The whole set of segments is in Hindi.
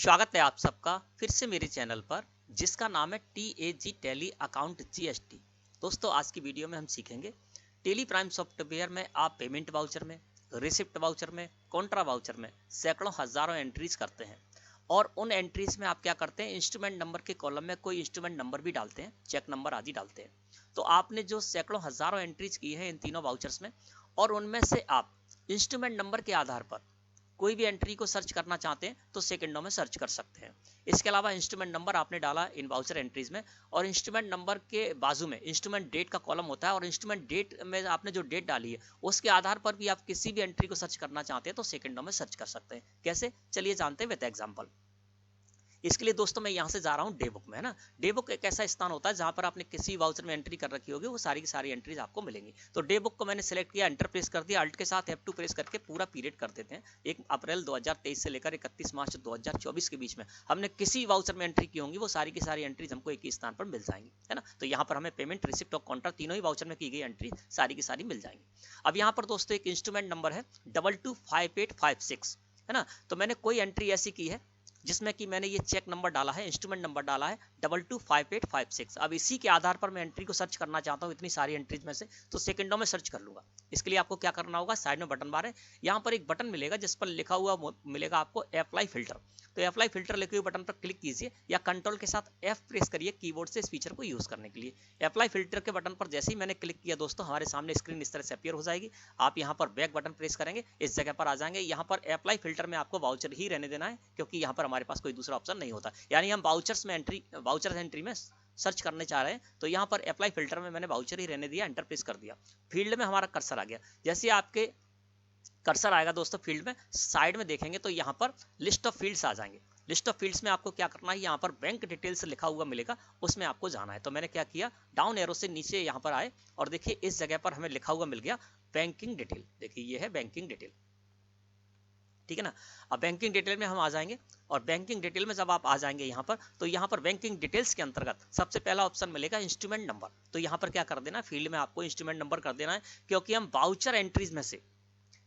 स्वागत है आप सबका फिर से मेरे चैनल पर जिसका नाम है TAG टैली अकाउंट GST। दोस्तों आज की वीडियो में हम सीखेंगे टेली प्राइम सॉफ्टवेयर में आप पेमेंट वाउचर में, रिसिप्ट वाउचर में, कॉन्ट्रा वाउचर में सैकड़ों हजारों एंट्रीज करते हैं और उन एंट्रीज में आप क्या करते हैं, इंस्ट्रूमेंट नंबर के कॉलम में कोई इंस्ट्रूमेंट नंबर भी डालते हैं, चेक नंबर आदि डालते हैं। तो आपने जो सैकड़ों हजारों एंट्रीज की है इन तीनों वाउचर्स में और उनमें से आप इंस्ट्रूमेंट नंबर के आधार पर कोई भी एंट्री को सर्च करना चाहते हैं तो सेकंडों में सर्च कर सकते हैं। इसके अलावा इंस्ट्रूमेंट नंबर आपने डाला इन वाउचर एंट्रीज में और इंस्ट्रूमेंट नंबर के बाजू में इंस्ट्रूमेंट डेट का कॉलम होता है और इंस्ट्रूमेंट डेट में आपने जो डेट डाली है उसके आधार पर भी आप किसी भी एंट्री को सर्च करना चाहते हैं तो सेकंडों में सर्च कर सकते हैं। कैसे, चलिए जानते हैं विद एग्जांपल। इसके लिए दोस्तों मैं यहाँ से जा रहा हूँ डे बुक में, है ना। डे बुक एक ऐसा स्थान होता है जहाँ पर आपने किसी वाउचर में एंट्री कर रखी होगी, वो सारी की सारी एंट्रीज आपको मिलेंगी। तो डे बुक को मैंने सेलेक्ट किया, एंटर प्रेस कर दिया, अल्ट के साथ F2 प्रेस करके पूरा पीरियड कर देते हैं। 1 अप्रैल 2023 से लेकर 31 मार्च 2024 के बीच में हमने किसी वाउचर में एंट्री की होंगी, वो सारी की सारी एंट्रीज हमको एक ही स्थान पर मिल जाएंगी, है ना। तो यहाँ पर हमें पेमेंट, रिसिप्ट और कॉन्ट्रा तीनों ही वाउचर में की गई एंट्री सारी की सारी मिल जाएंगी। अब यहाँ पर दोस्तों एक इंस्ट्रूमेंट नंबर है 225856, है ना। तो मैंने कोई एंट्री ऐसी की है जिसमें कि मैंने ये चेक नंबर डाला है, इंस्ट्रूमेंट नंबर डाला है 225856। अब इसी के आधार पर मैं एंट्री को सर्च करना चाहता हूँ इतनी सारी एंट्रीज में से, तो सेकंडों में सर्च कर लूंगा। इसके लिए आपको क्या करना होगा, साइड में बटन बार है, यहाँ पर एक बटन मिलेगा जिस पर लिखा हुआ मिलेगा आपको अप्लाई फिल्टर। तो अप्लाई फिल्टर लिखे हुए बटन पर क्लिक कीजिए या कंट्रोल के साथ F प्रेस करिए कीबोर्ड से इस फीचर को यूज करने के लिए। अप्लाई फिल्टर के बटन पर जैसे ही मैंने क्लिक किया दोस्तों, हमारे सामने स्क्रीन इस तरह से अपीयर हो जाएगी। आप यहाँ पर बैक बटन प्रेस करेंगे, इस जगह पर आ जाएंगे। यहाँ पर अप्लाई फिल्टर में आपको वाउचर ही रहने देना है क्योंकि यहाँ पर हमारे पास कोई दूसरा ऑप्शन नहीं होता। यानी हम वाउचर्स एंट्री में सर्च करने चाह रहे हैं तो यहाँ पर अप्लाई फिल्टर में मैंने वाउचर ही रहने दिया, एंटर प्रेस कर दिया। फील्ड में हमारा कर्सर आ गया। जैसे आपके कर्सर आएगा दोस्तों फील्ड में, साइड में देखेंगे तो यहाँ पर लिस्ट ऑफ फील्ड्स आ जाएंगे। लिस्ट ऑफ फील्ड्स में आपको क्या करना है, यहाँ पर बैंक डिटेल्स लिखा हुआ मिलेगा, उसमें आपको जाना है। तो मैंने क्या किया, डाउन एरो से नीचे यहाँ पर आए और देखिए इस जगह पर हमें लिखा हुआ मिल गया बैंकिंग डिटेल। देखिए ये है बैंकिंग डिटेल, ठीक है ना। अब बैंकिंग डिटेल में हम आ जाएंगे और बैंकिंग डिटेल में जब आप आ जाएंगे यहाँ पर, तो यहाँ पर बैंकिंग डिटेल्स के अंतर्गत सबसे पहला ऑप्शन मिलेगा इंस्ट्रूमेंट नंबर। तो यहाँ पर क्या कर देना है, फील्ड में आपको इंस्ट्रूमेंट नंबर कर देना है क्योंकि हम वाउचर एंट्रीज में से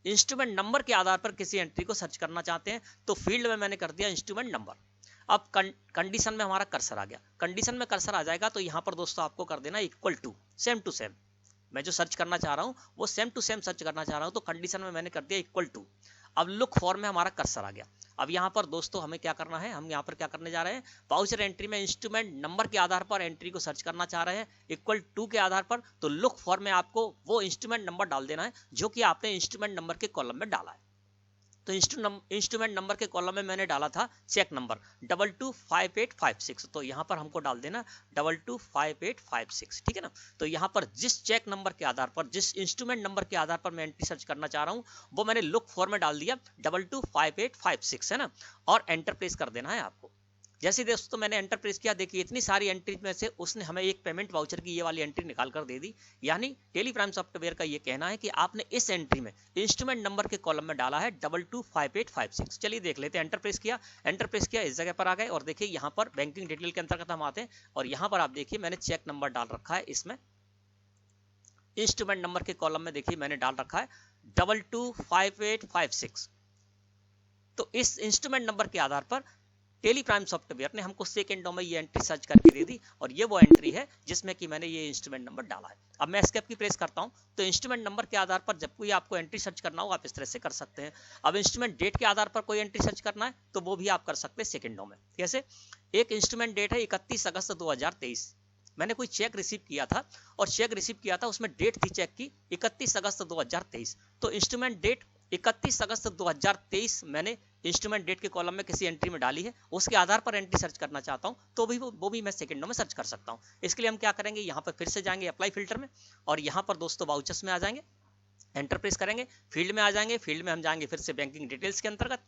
इंस्ट्रूमेंट नंबर के आधार पर किसी एंट्री को सर्च करना चाहते हैं। तो फील्ड में मैंने कर दिया इंस्ट्रूमेंट नंबर। अब कंडीशन में हमारा कर्सर आ गया। कंडीशन में कर्सर आ जाएगा तो यहाँ पर दोस्तों आपको कर देना equal to, same to same. मैं जो सर्च करना चाह रहा हूँ वो सेम टू सेम सर्च करना चाह रहा हूँ, तो कंडीशन में मैंने कर दिया इक्वल टू। अब लुक फॉर में हमारा कर्सर आ गया। अब यहाँ पर दोस्तों हमें क्या करना है, हम यहाँ पर क्या करने जा रहे हैं, वाउचर एंट्री में इंस्ट्रूमेंट नंबर के आधार पर एंट्री को सर्च करना चाह रहे हैं इक्वल टू के आधार पर। तो लुक फॉर में आपको वो इंस्ट्रूमेंट नंबर डाल देना है जो कि आपने इंस्ट्रूमेंट नंबर के कॉलम में डाला है। तो इंस्ट्रूमेंट नंबर के कॉलम में मैंने डाला था चेक नंबर 225856, तो यहाँ पर हमको डाल देना 225856, ठीक है ना। तो यहाँ पर जिस चेक नंबर के आधार पर, जिस इंस्ट्रूमेंट नंबर के आधार पर मैं एंट्री सर्च करना चाह रहा हूँ वो मैंने लुक फॉर में डाल दिया 225856, है ना। और एंटर प्रेस कर देना है आपको। जैसे दोस्तों मैंने एंटर प्रेस किया, देखिए इतनी सारी एंट्री में से उसने हमें एक पेमेंट वाउचर की ये वाली एंट्री निकाल कर दे दी। यानी टेली प्राइम सॉफ्टवेयर का ये कहना है कि आपने इस एंट्री में इंस्ट्रूमेंट नंबर के कॉलम में डाला है 225856। चलिए देख लेते हैं। एंटर प्रेस किया, इस जगह पर आ गए और देखिए यहाँ पर बैंकिंग डिटेल के अंतर्गत हम आते हैं और यहाँ पर आप देखिए मैंने चेक नंबर डाल रखा है, इसमें इंस्ट्रूमेंट नंबर के कॉलम में देखिए मैंने डाल रखा है 225856। तो इस इंस्ट्रूमेंट नंबर के आधार पर टेली प्राइम सॉफ्टवेयर ने हमको सेकंडों में ये एंट्री सर्च करके दे दी और ये वो एंट्री है जिसमें कि मैंने ये इंस्ट्रूमेंट नंबर डाला है। अब मैं एस्केप की प्रेस करता हूं तो इंस्ट्रूमेंट नंबर के आधार पर जब कोई आपको एंट्री सर्च करना हो आप इस तरह से कर सकते हैं। अब इंस्ट्रूमेंट डेट के आधार पर कोई एंट्री सर्च करना है तो वो भी आप कर सकते हैं सेकंडों में। कैसे, एक इंस्ट्रूमेंट डेट है 31 अगस्त 2023, मैंने कोई चेक रिसीव किया था और चेक रिसीव किया था उसमें डेट थी चेक की 31 अगस्त 2023। तो इंस्ट्रूमेंट डेट 31 अगस्त 2023 मैंने इंस्ट्रूमेंट डेट के कॉलम में किसी एंट्री में डाली है, उसके आधार पर एंट्री सर्च करना चाहता हूं तो वो भी मैं सेकंडों में सर्च कर सकता हूं। इसके लिए हम क्या करेंगे, यहाँ पर फिर से जाएंगे अप्लाई फिल्टर में और यहाँ पर दोस्तों वाउचर्स में आ जाएंगे, एंटर प्रेस करेंगे, फील्ड में आ जाएंगे। फील्ड में हम जाएंगे फिर से बैंकिंग डिटेल्स के अंतर्गत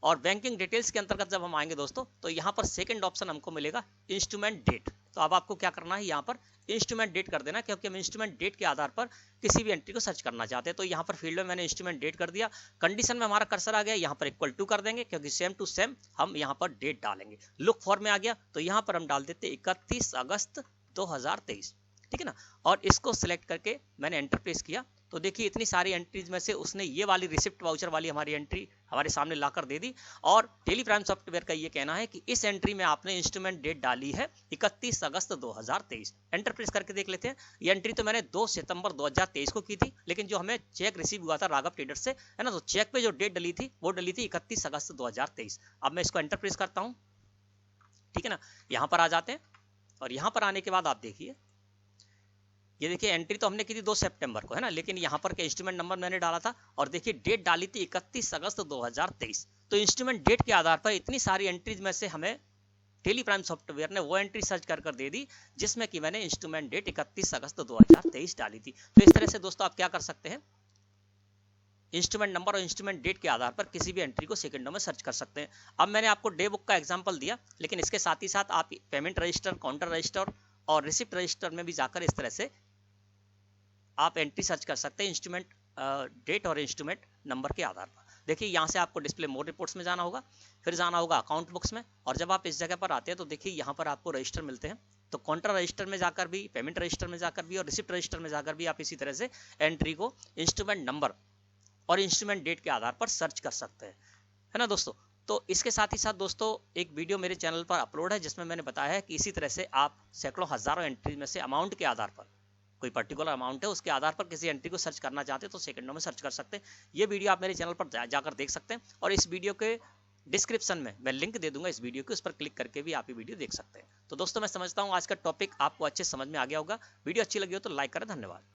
और बैंकिंग डिटेल्स के अंतर्गत जब हम आएंगे दोस्तों तो यहाँ पर सेकंड ऑप्शन हमको मिलेगा इंस्ट्रूमेंट डेट। तो अब आपको क्या करना है, यहाँ पर इंस्ट्रूमेंट डेट कर देना क्योंकि हम इंस्ट्रूमेंट डेट के आधार पर किसी भी एंट्री को सर्च करना चाहते हैं। तो यहाँ पर फील्ड में मैंने इंस्ट्रूमेंट डेट कर दिया। कंडीशन में हमारा कर्सर आ गया, यहाँ पर इक्वल टू कर देंगे क्योंकि सेम टू सेम हम यहाँ पर डेट डालेंगे। लुक फॉर में आ गया तो यहाँ पर हम डाल देते 31 अगस्त 2023, ठीक है ना। और इसको सिलेक्ट करके मैंने एंटर प्रेस किया तो देखिए इतनी सारी एंट्रीज में से उसने ये वाली रिसिप्ट वाउचर वाली हमारी एंट्री हमारे सामने लाकर दे दी। और टेली प्राइम सॉफ्टवेयर का ये कहना है कि इस एंट्री में आपने इंस्ट्रूमेंट डेट डाली है 31 अगस्त 2023। एंटर प्रेस करके देख लेते हैं। ये एंट्री तो मैंने 2 सितंबर 2023 को की थी, लेकिन जो हमें चेक रिसीव हुआ था राघव ट्रेडर्स से, है ना, तो चेक पे जो डेट डली थी वो डली थी 31 अगस्त 2023। अब मैं इसको एंटर प्रेस करता हूँ, ठीक है ना। यहाँ पर आ जाते हैं और यहाँ पर आने के बाद आप देखिए, ये देखिए एंट्री तो हमने की थी 2 सितंबर को, है ना, लेकिन यहाँ पर के इंस्ट्रूमेंट नंबर मैंने डाला था और देखिए डेट डाली थी 31 अगस्त 2023। तो इंस्ट्रूमेंट डेट के आधार पर इतनी सारी एंट्रीज में से हमें टेली प्राइम सॉफ्टवेयर ने वो एंट्री सर्च कर दे दी जिसमें कि मैंने इंस्ट्रूमेंट डेट 31 अगस्त 2023 डाली थी। तो इस तरह से दोस्तों आप क्या कर सकते हैं, इंस्ट्रूमेंट नंबर और इंस्ट्रूमेंट डेट के आधार पर किसी भी एंट्री को सेकंडों में सर्च कर सकते हैं। अब मैंने आपको डे बुक का एग्जांपल दिया, लेकिन इसके साथ ही साथ आप पेमेंट रजिस्टर, काउंटर रजिस्टर और रिसिप्ट रजिस्टर में भी जाकर इस तरह से आप एंट्री सर्च कर सकते हैं इंस्ट्रूमेंट डेट और इंस्ट्रूमेंट नंबर के आधार पर। देखिए यहाँ से आपको डिस्प्ले मोर रिपोर्ट्स में जाना होगा, फिर जाना होगा अकाउंट बुक्स में, और जब आप इस जगह पर आते हैं तो देखिए यहाँ पर आपको रजिस्टर मिलते हैं। तो काउंटर रजिस्टर में जाकर भी, पेमेंट रजिस्टर में जाकर भी और रिसिप्ट रजिस्टर में जाकर भी आप इसी तरह से एंट्री को इंस्ट्रूमेंट नंबर और इंस्ट्रूमेंट डेट के आधार पर सर्च कर सकते हैं, है ना दोस्तों। तो इसके साथ ही साथ दोस्तों एक वीडियो मेरे चैनल पर अपलोड है जिसमें मैंने बताया है कि इसी तरह से आप सैकड़ों हजारों एंट्री में से अमाउंट के आधार पर, कोई पर्टिकुलर अमाउंट है उसके आधार पर किसी एंट्री को सर्च करना चाहते हैं तो सेकंडों में सर्च कर सकते हैं। ये वीडियो आप मेरे चैनल पर जाकर देख सकते हैं और इस वीडियो के डिस्क्रिप्शन में मैं लिंक दे दूंगा इस वीडियो के, उस पर क्लिक करके भी आप ये वीडियो देख सकते हैं। तो दोस्तों मैं समझता हूँ आज का टॉपिक आपको अच्छे समझ में आ गया होगा। वीडियो अच्छी लगी हो तो लाइक करें। धन्यवाद।